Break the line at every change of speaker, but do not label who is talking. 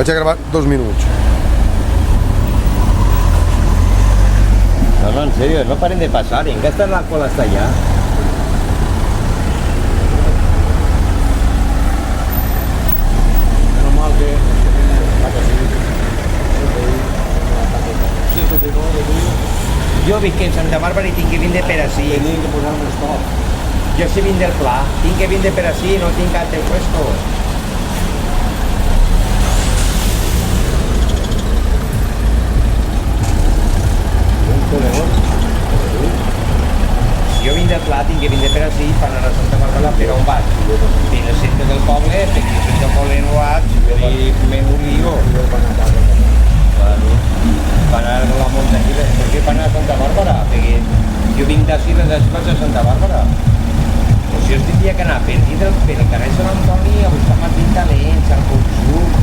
Vaig a gravar 2 minuts.
No, en serio, no paren de pasar. ¿En qué está la cola hasta allá?
Menos mal que...
Jo visc en Santa Bàrbara i tinc que vindre per ací.
Tenim que posar un stop.
Jo sé vindre del Pla, tinc que vindre per ací, no tinc altre puesto. Si jo vinc del Pla, tinc que vindre per ací per anar a Santa Bàrbara, però on vaig? Fins al centre del poble, perquè al centre del poble no vaig, i m'ho lío. Per anar a la muntanya, per què per anar a Santa Bàrbara? Perquè jo vinc d'ací de Descals a Santa Bàrbara. O si jo tindria que anar per aquí per el carrer Sant Antoni a buscar Martín Talents, al Consum,